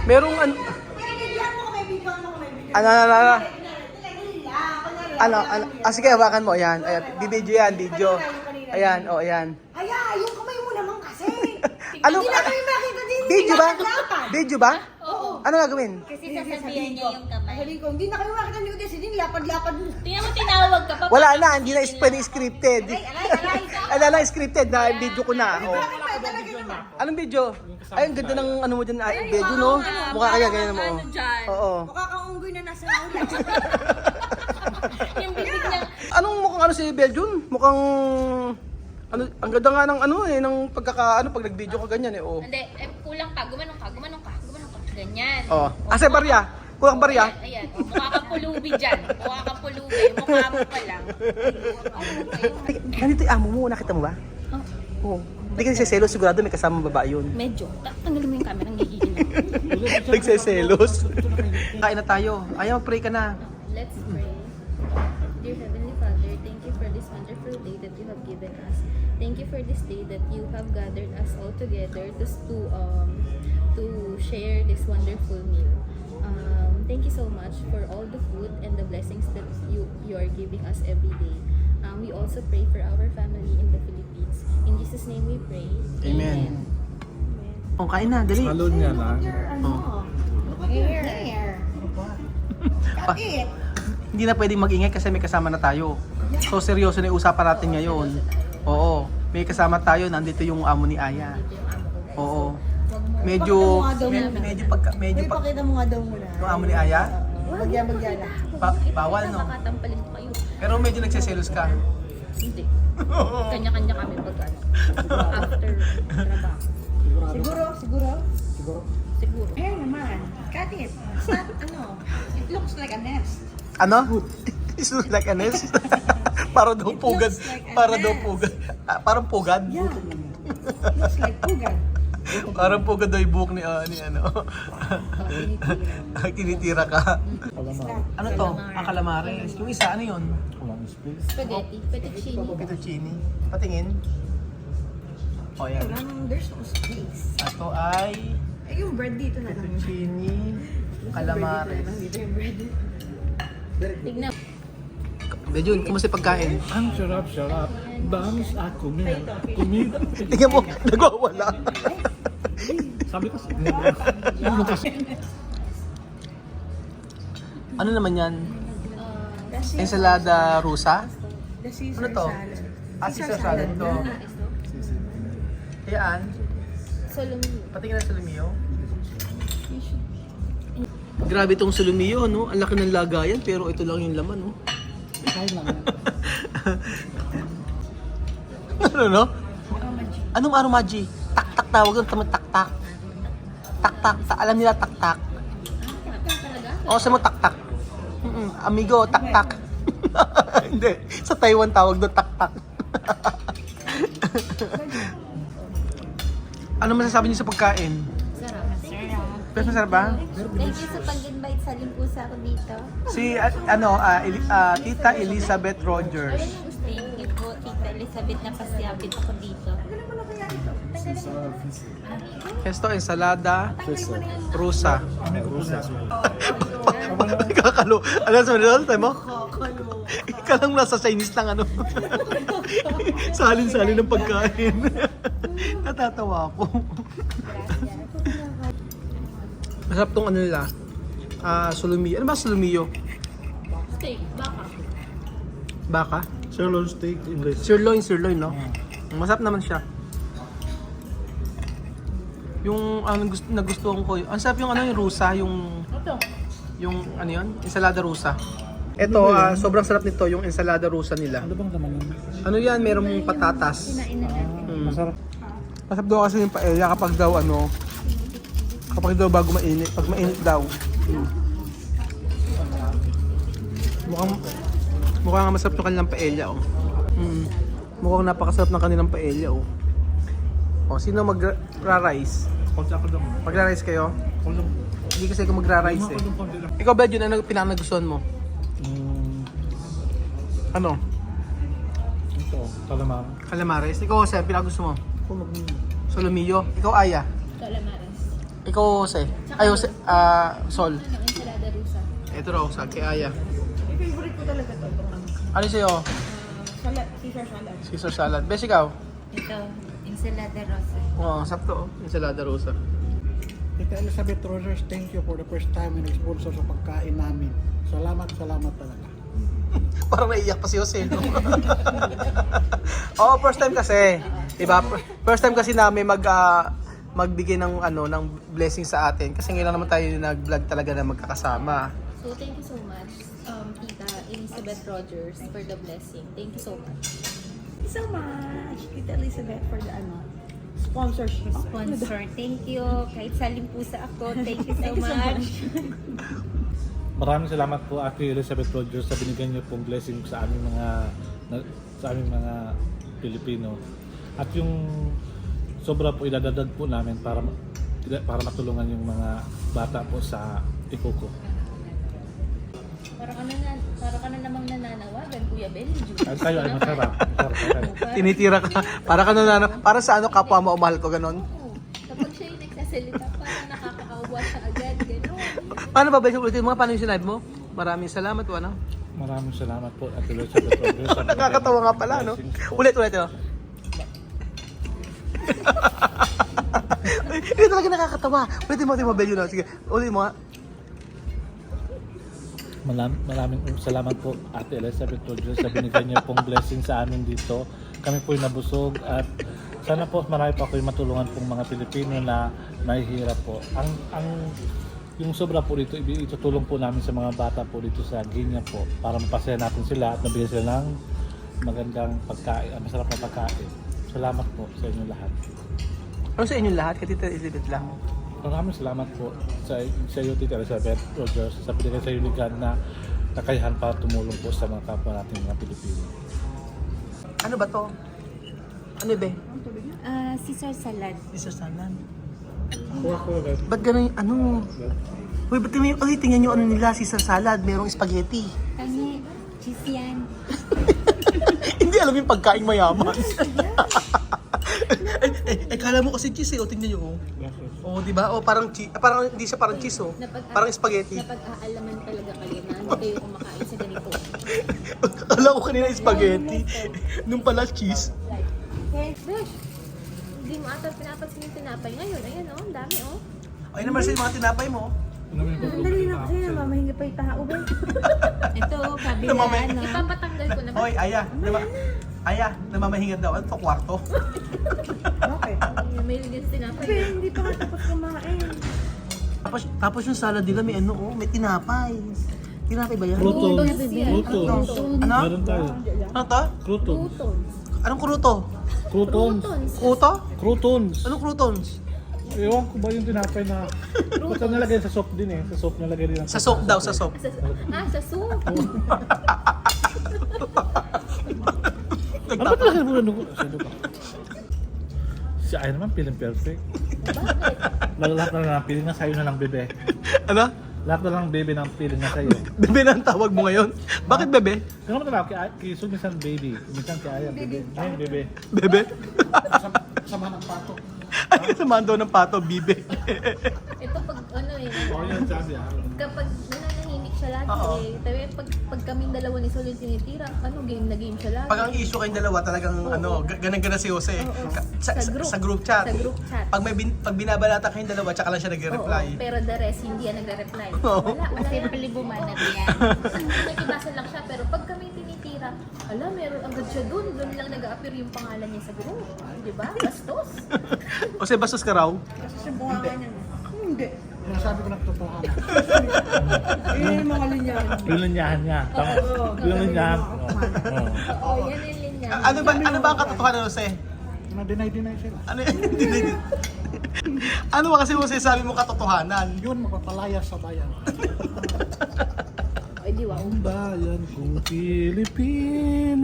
Merong ano, Bigyan mo kami, bigyan mo kami. sige, hawakan mo, ayan, ayan, bibidyo yan, video. Ayan, oh, ayan. Aya, yung kamay mo naman kasi. Ano, Hindi na kami makita din. video ba? Lapad-lapad. Video ba? Oo. Ano gagawin? Kasi sasabihan niya yung kamay. Sabi ko, hindi na kami makita ni Udes, hindi lapad-lapad mo. Tingnan mo, tinawag ka pa. Wala na, hindi na pwede scripted. Alay. Wala na, scripted na, video ko na. Oh. Bakit ba talaga naman? Anong video? Ay, ang ganda ng ano mo dyan, video, no? Mukha kaya ganyan mo. Ano dyan? Oo. Mukha kang unggoy na nasa ulan. Yung bibig niya. Anong mukhang ano si Beljun? Mukhang ano, ang ganda nga ng ano eh, ng pag nag-video ka ganyan eh, oh. Hindi, kulang ka. Gumanong ka. Ganyan. Oh. Asa barya? Kulang barya? Ayan. Mukha kang pulubi dyan. Mukha mo pa lang. Ay, ganito yung amo mo, nakita mo ba? Oo. Hindi kasi selos, sigurado may kasamang babae yun. Medyo. Tanggalin mo yung camera. Ang gigigil na. Nagseselos. Kain na tayo. Ayaw, pray ka na. Let's pray. Dear Heavenly Father, thank you for this wonderful day that you have given us. Thank you for this day that you have gathered us all together to share this wonderful meal. Thank you so much for all the food and the blessings that you are giving us every day. We also pray for our family in the Philippines. In Jesus' name we pray. Amen. Oh, kain na, dali. Salon niya lang. Oh. Hair. Cut it. Hindi na pwedeng mag-ingay kasi may kasama na tayo. So seryoso na yung usapan natin ngayon. Oo, may kasama tayo, nandito yung amo ni Aya. Oo. Medyo Pakita mo nga daw muna. yung amo ni Aya. Bagya na. Bawal no. Makatampalin ko kayo. Pero medyo nagseselos ka. Hindi. Kanya-kanya kami pag after trabaho. Siguro. Hair naman. Cut it. It's not, it looks like a nest. Ano? It looks like a nest. Para daw pugad. looks like a Para daw nest. pugad. Parang pugad? Yeah. Looks like pugad. Parang pugad daw yung buhok ni ano. Tinitira ka. Ano to? Ang calamares. Yung isa, ano yun? Walang space. Spaghetti. Fettuccine. Fettuccine. Patingin. O yan. There's no space. Ito ay Yung bread dito na lang. fettuccine, calamares. Tignan. Bejun, kumusta yung pagkain? Ang sarap. Vamos a comer. Comida. Tingnan mo, nagwawala. Sabi ko sa Ano naman yan? Ensalada rusa? The Caesar Ano to? salad. Caesar salad to. Ayan. Solomio. Patingin na Solomio. Grabe itong Solomio, no? Ang laki ng lagayan, pero ito lang yung laman, no? Ano, no? Anong aromaji? Tak-tak tawag doon, tak-tak. Tak-tak, alam nila tak-tak. O, sa mo tak-tak. Amigo, tak-tak. Hindi, sa Taiwan tawag doon, tak-tak. Ano masasabi niyo sa pagkain? Sarap. Pero masarap ba? Thank you sa pag-invite sa limpusa ko dito. Si, Tita Elizabeth Rogers. Thank you po, Tita Elizabeth, na pasyabit ako dito. Esto, ensalada, Peso. rusa. Rusa. Kakalo. Alam sa mga tayo mo? Ikaw lang nasa Chinese lang ano. Salin-salin ng pagkain. Natatawa ako. Masarap tong ano nila. Solomio. Ano ba solomio? Steak, baka. Baka? Sirloin steak English. Sirloin, no? Masarap naman siya. Yung nagustuhan ko, ang sarap yung ano yung rusa, yung ano yun, ensalada rusa. Ito, sobrang sarap nito yung ensalada rusa nila. Ano bang naman yun? Ano yan, merong patatas. Masarap. Masarap daw kasi yung paella kapag daw bago mainit, pag mainit daw. Mukhang nga masarap yung kanilang paella, oh. Mukhang napakasarap ng kanilang paella, oh. O, sino magra-rice? Konti ako lang. Magra-rice kayo? Konti lang. Hindi kasi ako magra-rice eh. Konti lang. Ikaw ba yun, ano pinakagustuhan mo? Ano? Ito, calamari. Calamares. Ikaw, Jose, pinakagusto mo? Solomio. Ikaw, Aya. Calamares. Ikaw, Jose. Ay, Jose, Sol. Ano, ensalada rusa. Ito raw, sa kay Aya. Yung favorite ko talaga to. Ano sa'yo? Salad, Caesar salad. Caesar salad. Bes, ikaw? Ito, ensalada rosa. Oo, sakto. Ensalada rusa. Tita Elizabeth Rogers, thank you for the first time na nag-sponsor sa pagkain namin. Salamat talaga. Parang naiiyak pa si Jose, no? Oo, first time kasi. Diba? First time kasi namin magbigay ng ng blessing sa atin kasi ngayon lang naman tayo nag-vlog talaga na magkakasama. So, thank you so much, Tita Elizabeth Rogers, for the blessing. Thank you so much. Thank you so much, Tita Elizabeth, for the sponsorship. Sponsor, thank you. Kahit saling pusa ako, thank you so Thank you so much. Maraming salamat po Ate Elizabeth Rogers sa binigyan niyo pong blessing sa aming mga Pilipino. At yung sobra po idadagdag po namin para matulungan yung mga bata po sa Ikoko. Para ka na namang nananawagan, Kuya Benji. At tayo ay masarap. Tinitira ka. Para ka na para sa kapwa mo umahal ko ganon. Oo. Kapag siya yung nagsasalita, parang nakakakawa siya agad, gano'n. Paano ba ulitin mo? Paano yung sinabi mo? Maraming salamat po, ano? Maraming salamat po Ate Elizabeth Rogers. sa Nakakatawa nga pala, no? blessings po. Ulit, oh. Hindi talaga nakakatawa. Ulitin mo, Belyo, no? Sige, ulitin mo nga. Maraming salamat po Ate Elizabeth Rogers sa binigay niyo pong blessing sa amin dito. Kami po ay nabusog at sana po marami pa kayo matulungan pong mga Pilipino na nahihirap po. Yung sobra po dito, itutulong po namin sa mga bata po dito sa Guinea po para mapasaya natin sila at nabigyan sila ng magandang pagkain, masarap na pagkain. Salamat po sa inyo lahat. Ano sa inyong lahat? Katita Elizabeth lang. Maraming salamat po sa iyo, Tita Elizabeth Rogers, sa binigay sa iyo ligan na kakayahan para tumulong po sa mga kapwa natin mga Pilipino. Ano ba to? Ano ba? Caesar salad. Caesar salad. Kuha ko agad. Ba't ganun yung ano? Uy, ba't tingnan nyo ano nila, Caesar salad, merong spaghetti. Kami, cheese yan. Hindi alam yung pagkain mayaman. Kala mo kasi cheese eh, o tingnan nyo oh. Oh, di ba? Oh, parang hindi siya parang cheese oh. Parang spaghetti. Napag-aalaman talaga kayo na hindi kayo kumakain sa ganito. Alam ko kanina spaghetti. Nung pala cheese. Besh, hindi mo ata pinapansin yung tinapay ngayon. Ayan oh, ang dami oh. Ay naman sa mga tinapay mo. Dali na kasi namamahinga pa yung tao ba? Ito, kabila Namamahinga. ano. Ipapatanggal ko na ba? Hoy, Aya, namamahinga daw. Ano to, kwarto? Okay. May ligyan sa tinapay. Pero hindi pa nga tapos kumain. Tapos yung salad nila may may tinapay. Tinapay ba yan? Croutons. Croutons. Ano? Meron tayo. Ano to? Croutons. Anong kruto? Croutons. Kuto? Croutons. Anong croutons? Ewan ko ba yung tinapay na basta nalagay sa soup din eh. Sa soup nalagay din. Sa soap daw, sa soap. Sa soup. Ano ba talaga mo ano ko? Sino ba? Si Ay naman feeling perfect. Lahat na lang feeling na sa'yo na lang bebe. Ano? Lahat na lang bebe ng feeling na sa'yo. Bebe na ang tawag mo ngayon. Bakit bebe? Kaya naman talaga kay Sul minsan baby. Minsan kay Aya bebe. Ngayon bebe. Bebe? Sama ng pato. Ay, samahan daw ng pato, bibe. Ito pag ano eh. Oo yan sabi Kapag nananahimik siya lagi Oo. eh. Tabi pag kaming dalawa ni Sol yung tinitira, game na game siya lagi. Pag ang issue kayong dalawa, talagang ganang-gana si Jose. Sa group chat. Sa group chat. Pag binabalata kayong dalawa, tsaka lang siya nagre-reply. Oo, pero the rest, hindi yan nagre-reply. Oo. Wala simply bumanat yan. Nagibasa lang siya, pero pag kami tinitira, meron agad siya doon lang nag-a-appear yung pangalan niya sa group. Di ba? Bastos. Jose, bastos ka raw? Kasi siya bunganga niya. Hindi. Sinasabi ko nagtotohan. Yun yung mga linyahan. Yung linyahan niya. Tama. Yung linyahan. Oo, yan yung linya. Ano ba ang katotohanan, Jose? Deny sila. Ano ba kasi Jose sabi mo katotohanan? Yun, mapapalaya sa bayan. Ay, di wow. Ang bayan kong Pilipinas,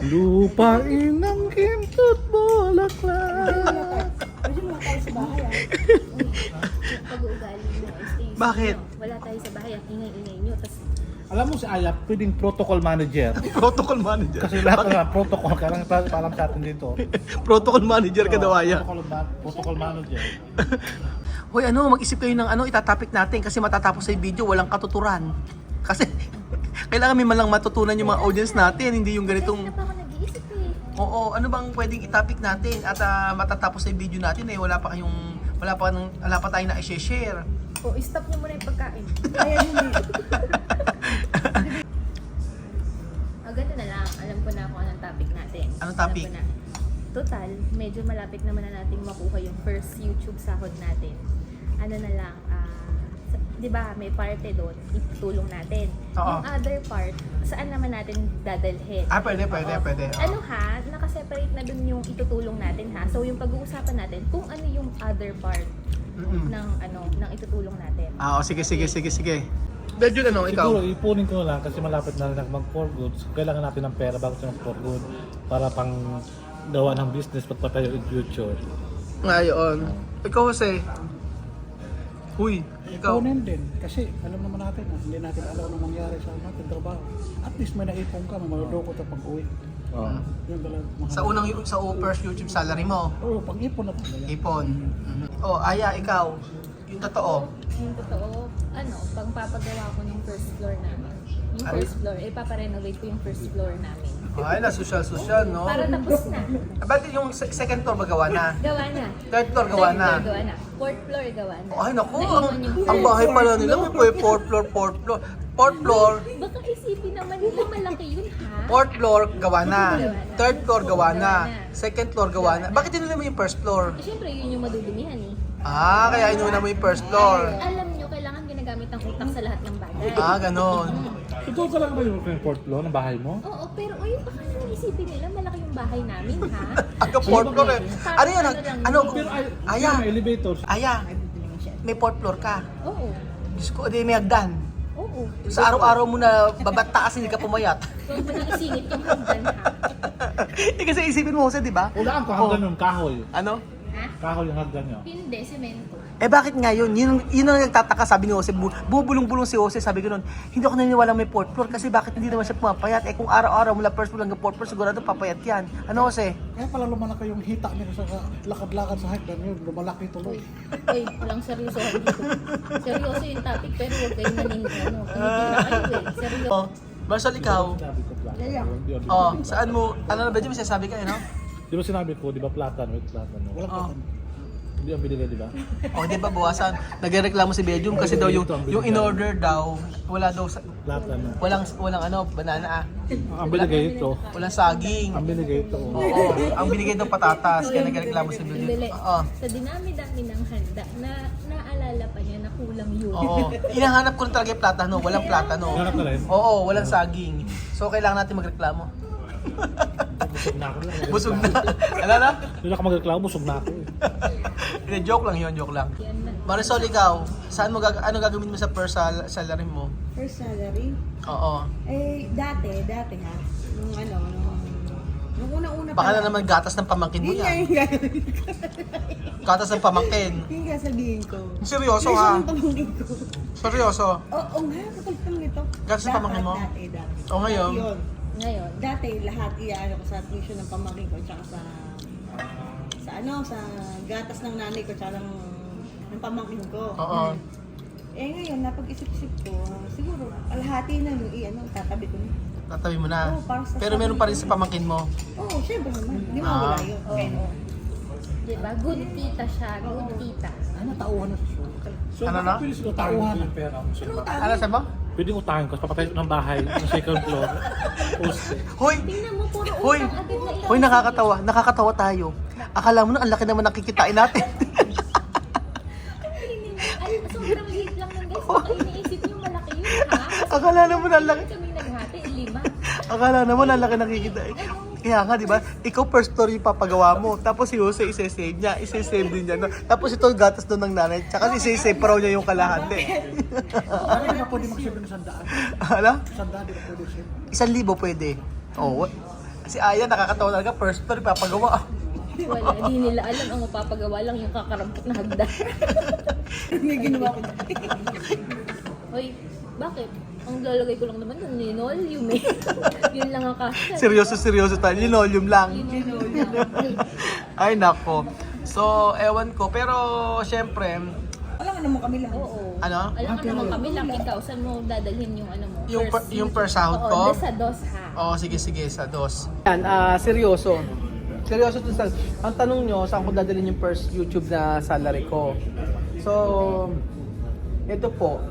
lupain ng Ginto't Bulaklak. Pwede mo tayo sa bahay ah. Pag-uugali mo, stay. Bakit? Wala tayo sa bahay, ang ingay-ingay nyo. Tapos Alam mo si Aya, pwedeng protocol manager. Protocol manager. Kasi lahat na protocol, kailangan paalam sa atin dito. Protocol manager ka daw, Aya. Protocol manager. Hoy, mag-isip kayo ng itatopic natin kasi matatapos sa video, walang katuturan. Kasi kailangan may malang matutunan yung mga audience natin, hindi yung ganitong... Kanina pa ako nag-iisip eh. Oo, ano bang pwedeng i-topic natin at matatapos sa video natin wala pa tayong na-share. O, stop niyo muna yung pagkain. Kaya hindi. Ganito na lang. Alam ko na kung anong topic natin. Anong topic? Alam ko na. Total, medyo malapit naman na nating makuha yung first YouTube sahod natin. Ano na lang, di ba may parte doon, itutulong natin. Oo. Yung other part, saan naman natin dadalhin? Pwede. Oo. Ano ha, nakaseparate na dun yung itutulong natin ha. So yung pag-uusapan natin kung ano yung other part ng itutulong natin. Sige. Medyo ikaw. Siguro, ipunin ko na lang kasi malapit na rin mag-for goods. Kailangan natin ng pera bago tayo mag-for good para pang gawa ng business pagpatayo in future. Ngayon. Ikaw, Jose. Huy, ikaw. Ipunin din. Kasi alam naman natin, hindi natin alam anong mangyari sa ating trabaho. At least may naipon ka, maludukot at pag-uwi. Yun talaga. Sa first YouTube salary mo, Oo, pag-ipon na talaga. ipon. Aya, ikaw. Yung totoo. Yung totoo, pag papagawa ko ng first floor namin. Yung first floor, ipaparenovate ko yung first floor namin. Ay, social, no? Para tapos na. Ba't yung second floor ba gawa na? Gawa na. Third floor gawa na? Third floor gawa na. Fourth floor gawa na. Ay, naku, Naiwan yung ang first bahay floor. pala nila, may fourth floor. Fourth floor, Baka isipin naman nila malaki yun ha. fourth floor gawa na. Gawa na. Third floor gawa na. Gawa na. Second floor gawa na. Bakit dinala mo yung first floor? Eh, syempre yun yung madudumihan eh. Kaya inuna mo yung first floor. Alam nyo, kailangan ginagamit ang utak sa lahat ng bagay. Ganon. Ito ka lang ba yung fourth floor ng bahay mo? Oo, pero baka isipin nila malaki yung bahay namin ha. Fourth floor eh. Ano yan? Pero Aya, may elevators. Aya, may fourth floor ka. Oo. Diyos ko, di may hagdan. Oo. Sa araw-araw mo na babataas, hindi ka pumayat. Huwag mo nang isingit yung hagdan ha. Kasi isipin mo, Jose, di ba? Ulaan ko hagdan yung kahoy. Ano? Ha? Kahoy yung hagdan nyo. Hindi, semento. Bakit nga yun? Yun ang nagtataka, sabi ni Jose. Bubulong-bulong si Jose, sabi ko nun, hindi ako naniniwala may fourth floor kasi bakit hindi naman siya pumapayat? Kung araw-araw mula first floor hanggang fourth floor, sigurado papayat yan. Ano, Jose? Kaya pala lumalaki yung hita nila sa lakad-lakad sa hagdan yun, lumalaki tuloy. Uy, walang seryosohan dito. Seryoso yung topic, pero huwag kayo tinitira kayo eh. Seryoso. Marcel, ikaw? Sinabi ko platan. Saan mo, ano na ba dyan, may sinasabi ka, no? Di ba sinabi ko, di ba platan? Wait, platan. No? Walang katan. Hindi ang binigay, di ba? Di ba, bawasan? Nagreklamo si Bedium kasi daw yung in-order daw, wala daw, Platan. No? walang banana Ang binigay ito. walang saging. Ang binigay ito. Oo, ang binigay daw patatas, kaya nagreklamo si Bedium. Bili. Oo. Sa dinami-dami ng handa, naalala pa niya na kulang yun. Oo. Inahanap ko rin talaga yung platano, walang platano. Hanap na rin? Oo, walang saging. So, kailangan natin magreklamo. Busog na ako. Busog na. Ano na? Hindi ako magreklamo, busog na ako. Hindi, joke lang yun, joke lang. Yan na. Marisol, ikaw, saan mo ano gagawin mo sa first salary mo? First salary? Oo. Dati ha. Nung una-una Baka na naman gatas ng pamangkin mo Hindi nga yan. yung gagawin ko. Gatas ng pamangkin. Hindi nga sabihin ko. Seryoso Version ha? ng pamangkin ko. Seryoso. Oo nga, katulad ng ito. Gatas ng pamangkin mo? Dati. O ngayon? Yun. Ngayon, Dati lahat iyaano ko sa tuition ng pamangkin ko tsaka sa gatas ng nanay ko tsaka ng pamangkin ko. Oo. Ngayon napag-isip-isip ko, siguro alahati na yung tatabi ko na. Tatabi mo na. Oo, para sa Pero meron pa rin sa pamangkin mo. Oo, syempre naman. Hindi mo wala yun. oo. Diba? Good tita siya, good tita. Ano, tauhan na sa sulit. So, Ano na? pwede siguro tauhan ng pera mo. Ano sabi mo? Pwede utahin ko, papatayo ng bahay, ng second floor. Poste. Hoy! Tingnan mo, puro Hoy! utang agad na ilan. Hoy, nakakatawa tayo. Akala mo na, ang laki naman ng kikitain natin. Ay, sobrang liit lang nun guys. Baka iniisip niyo malaki yun ha? Akala naman ang laki. Kami naghati, 5. Akala naman ang laki ng kikitain. Kaya nga, di ba? Ikaw first story yung papagawa mo. Tapos si Jose isesave niya. Isesave din niya. No? Tapos ito gatas doon ng nanay. Tsaka isesave pa raw niya yung kalahati. Ano na pwede mag-save ng 100? Hala? 100 di ba pwede save? 1,000 pwede. Oo. Si Aya nakakatawa talaga. First story papagawa. Wala, di nila alam. Ang mapapagawa lang yung kakarampot na hagdan. May ginawa ko dati. Hoy, bakit? Ang lalagay ko lang naman yung linoleum eh. Yun lang ang kasya. Seryoso tayo. Linoleum lang. Linoleum. Ay, nako. So, ewan ko. Pero, syempre, Alam nga naman kami lang. Oo. ano? Alam mo naman kami lang, ikaw, saan mo dadalhin yung ano mo? Yung per sahod ko? Oo, sa dos ha. Oo, sige, sa dos. Yan, seryoso. Seryoso to sa... Ang tanong nyo, saan ko dadalhin yung first YouTube na salary ko? So, ito po.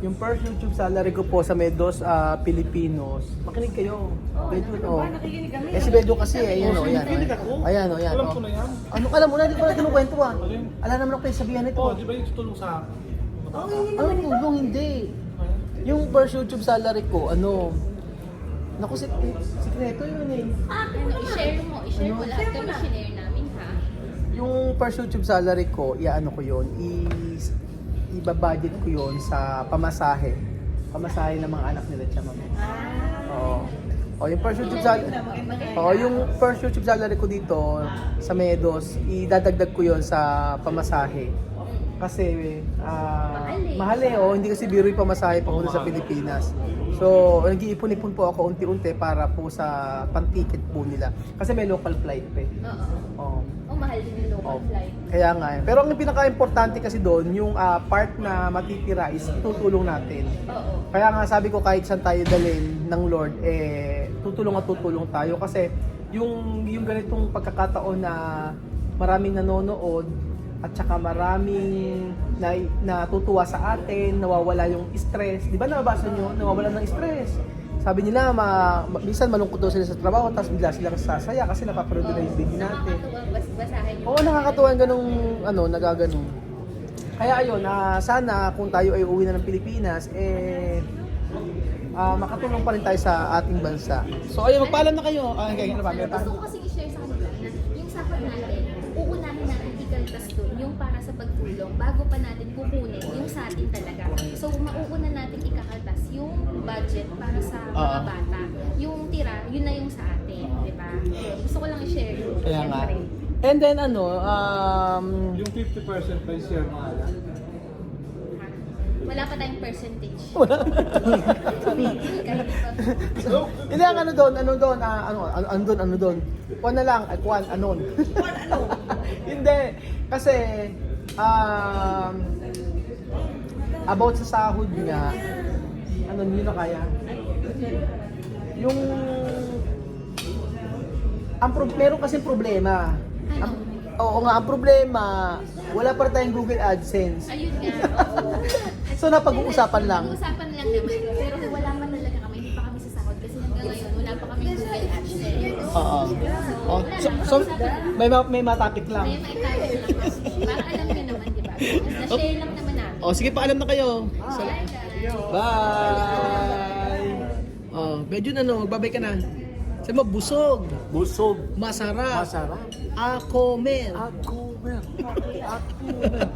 Yung first YouTube salary ko po sa Medos Pilipinos. Makinig kayo. Bedo, oh. Nakikinig kami. Eh si Bedo kasi, ayan o, ayan. Nakikinig ako. Ayan o, ayan. Alam oh. ko na yan. Ano, alam mo na, hindi ko na kinukwento ah. Alam naman ako kayo sabihan nito. Oh, di ba yung tutulong sa... Ano tulong, hindi. Yung first YouTube salary ko, ano, naku, sikreto yun eh. Ano, i-share mo lahat kami shinare namin ha. Yung first YouTube salary ko, iaano ko yun, ibabudget ko yun sa pamasahe. Pamasahe ng mga anak nila tsaka mami. Oo. O yung first YouTube salary, yung first YouTube salary ko dito sa Medos, idadagdag ko yun sa pamasahe. Kasi mahal eh, hindi kasi biro yung pamasahe papunta sa Pilipinas. So, nag-iipon-ipon po ako unti-unti para po sa pan-ticket po nila. Kasi may local flight pa eh. Oo. Oo. Mahal din yung local flight. Kaya nga eh. Pero ang pinaka-importante kasi doon, yung part na matitira is tutulong natin. Oo. Kaya nga sabi ko kahit saan tayo dalhin ng Lord, tutulong at tutulong tayo. Kasi yung ganitong pagkakataon na maraming nanonood, at saka maraming natutuwa sa atin, nawawala yung stress. Di ba nababasa nyo? Nawawala ng stress. Sabi nila, minsan malungkot daw sila sa trabaho, tapos bigla silang sasaya kasi napapanood nila yung video natin. Nakakatuwa basahin yung... Oo, nakakatuwa yung ganung, nagaganon. Kaya ayun, sana kung tayo ay uwi na ng Pilipinas, makatulong pa rin tayo sa ating bansa. So ayun, magpaalam na kayo. Ano ba? Gusto ko kasi i-share sa kanila na yung sahod natin, uunahin natin ikaltas doon yung para sa pagtulong bago pa natin kukunin yung sa atin talaga. So mauuna natin ikakaltas yung budget para sa mga bata. Yung tira, yun na yung sa atin, di ba? Gusto ko lang i-share yun. Kaya nga. Siyempre. And then Yung 50% pa yung share mo. Wala pa tayong percentage. wala. Kahit pa. Hindi, ang ano doon. Kuwan na lang, kuwan, anon. Hindi, kasi, about sa sahod niya, yun na kaya? Yung, meron kasing problema. Oo nga, ang problema, wala pa rin tayong Google AdSense. Ayun nga, oo. So, napag-uusapan lang. Napag-uusapan lang naman. Pero wala pa talaga kami, hindi pa kami sa sahod. Kasi hanggang ngayon, wala pa kami Google AdSense. Oo. Oh, so may matapik lang. Kaya may tayo lang. Para alam nyo naman, di ba? Na-share lang naman namin. Oh, sige, paalam na kayo. Bye, guys. Bye! Oh, medyo magbabay ka na. Sabi mo, busog. Busog. Masarap. Masarap. Ako, men. Ako, man. Ako, man.